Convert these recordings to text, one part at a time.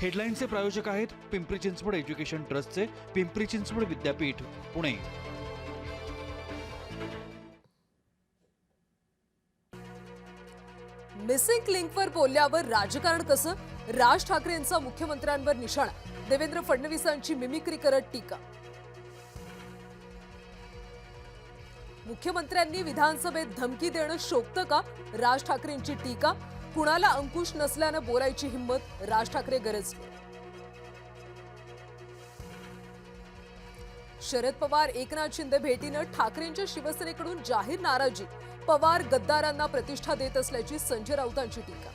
हेडलाईन्सचे प्रायोजक आहेत पिंपरी चिंचवड एज्युकेशन ट्रस्टचे पिंपरी चिंचवड विद्यापीठ, पुणे। मिसिंग लिंकवर बोलल्यावर राजकारण कसं? राज ठाकरेंचा मुख्यमंत्र्यांवर निशाणा, देवेंद्र फडणवीसांची मिमिक्री करत टीका। मुख्यमंत्र्यांनी विधानसभेत धमकी देणं शोभतं का? राज ठाकरेंची टीका। कुणाला अंकुश नसल्यानं बोलायची हिंमत, राज ठाकरे गरजले। शरद पवार एकनाथ शिंदे भेटीनं ठाकरेंच्या शिवसेनेकडून जाहीर नाराजी, पवार गद्दारांना प्रतिष्ठा देत असल्याची संजय राऊतांची टीका।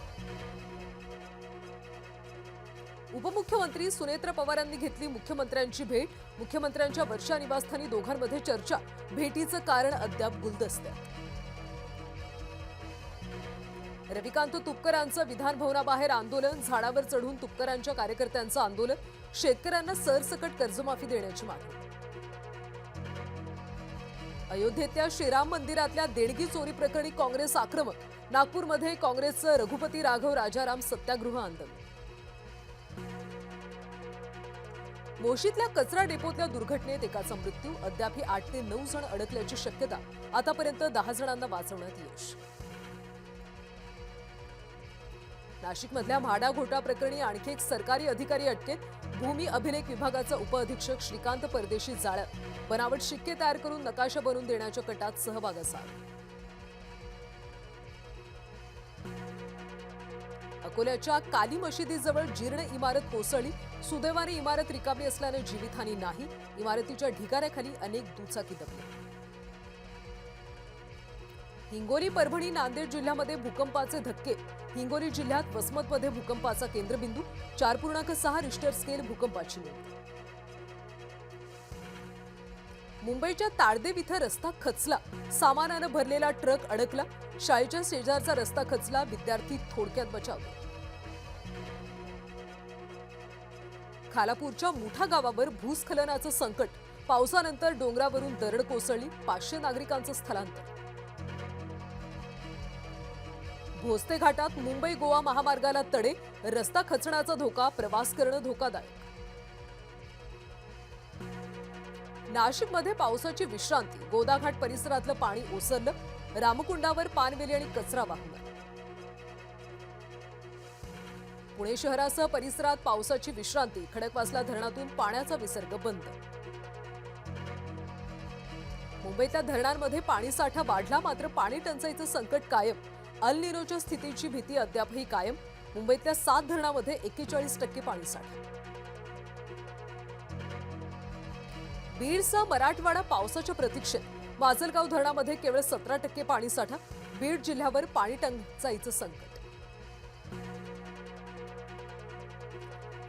उपमुख्यमंत्री सुनेत्र पवारांनी घेतली मुख्यमंत्र्यांची भेट, मुख्यमंत्र्यांच्या वर्षा निवासस्थानी दोघांमध्ये चर्चा, भेटीचं कारण अद्याप गुलदस्त्यात। रविकांत तुपकरांचं विधान भवनाबाहेर आंदोलन, झाडावर चढून तुपकरांच्या कार्यकर्त्यांचं आंदोलन, शेतकऱ्यांना सरसकट कर्जमाफी देण्याची मागणी। अयोध्येतल्या श्रीराम मंदिरातल्या देणगी चोरी प्रकरणी काँग्रेस आक्रमक, नागपूरमध्ये काँग्रेसचं रघुपती राघव राजाराम सत्याग्रह आंदोलन। मोशीतल्या कचरा डेपोतल्या दुर्घटनेत एकाचा मृत्यू, अद्यापही 8 ते 9 जण अडकल्याची शक्यता, आतापर्यंत 10 जणांना वाचवण्यात यश। नाशिकमधल्या म्हाडा घोटाळा प्रकरणी आणखी एक सरकारी अधिकारी अटकेत, भूमी अभिलेख विभागाचा उपअधीक्षक श्रीकांत परदेशी जाळ्यात, बनावट शिक्के तयार करून नकाशा बनवून देण्याच्या कटात सहभाग असावा। अकोल्याच्या काली मशिदीजवळ जीर्ण इमारत कोसळली, सुदैवाने इमारत रिकामी असल्याने जीवितहानी नाही, इमारतीच्या ढिगाऱ्याखाली अनेक दुचाकी दबल्या। हिंगोली, परभणी, नांदेड जिल्ह्यामध्ये भूकंपाचे धक्के, हिंगोली जिल्ह्यात वसमतमध्ये भूकंपाचा केंद्रबिंदू, 4.6 रिश्टर स्केल भूकंपाची नोंद। मुंबईच्या ताडदेव इथं रस्ता खचला, सामानानं भरलेला ट्रक अडकला, शाळेच्या शेजारचा रस्ता खचला, विद्यार्थी थोडक्यात बचावले। खालापूरच्या मुठा गावावर भूस्खलनाचं संकट, पावसानंतर डोंगरावरून दरड कोसळली, 500 नागरिकांचं स्थलांतर। भोसते घाटात मुंबई गोवा महामार्गाला तडे, रस्ता खचण्याचा धोका, प्रवास करणं धोकादायक। नाशिकमध्ये पावसाची विश्रांती, गोदाघाट परिसरातलं पाणी ओसरलं, रामकुंडावर पानवेली आणि कचरा वाहून आला। पुणे शहरासह परिसरात पावसाची विश्रांती, खडकवासला धरणातून पाण्याचा विसर्ग बंद। मुंबईतल्या धरणांमध्ये पाणीसाठा वाढला, मात्र पाणी टंचाईचं संकट कायम, अल निनोच्या स्थितीची भीती अद्यापही कायम, मुंबईतल्या 7 धरणांमध्ये 41% पाणीसाठा। बीडसह मराठवाडा पावसाच्या प्रतीक्षेत, माजलगाव धरणामध्ये केवळ 17% पाणीसाठा, बीड जिल्ह्यावर पाणी टंचाईचं संकट।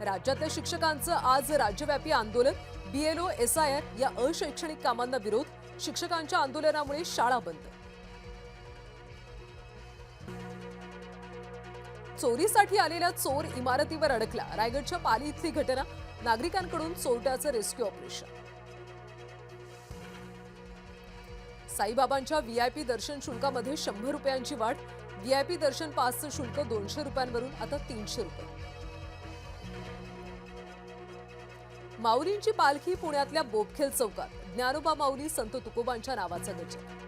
राज्यातल्या शिक्षकांचं आज राज्यव्यापी आंदोलन, बीएलओ एसआयआर या अशैक्षणिक कामांना विरोध, शिक्षकांच्या आंदोलनामुळे शाळा बंद। चोरीसाठी आलेला चोर इमारतीवर अडकला, रायगडच्या पाली इथली घटना, नागरिकांकडून चोरट्याचं रेस्क्यू ऑपरेशन। साईबाबांच्या व्हीआयपी दर्शन शुल्कामध्ये 100 रुपयांची वाढ, व्हीआयपी दर्शन पासचं शुल्क 200 रुपयांवरून आता 300 रुपये। माऊलींची पालखी पुण्यातल्या बोपखेल चौकात, ज्ञानोबा माऊली संत तुकोबांच्या नावाचा गजर।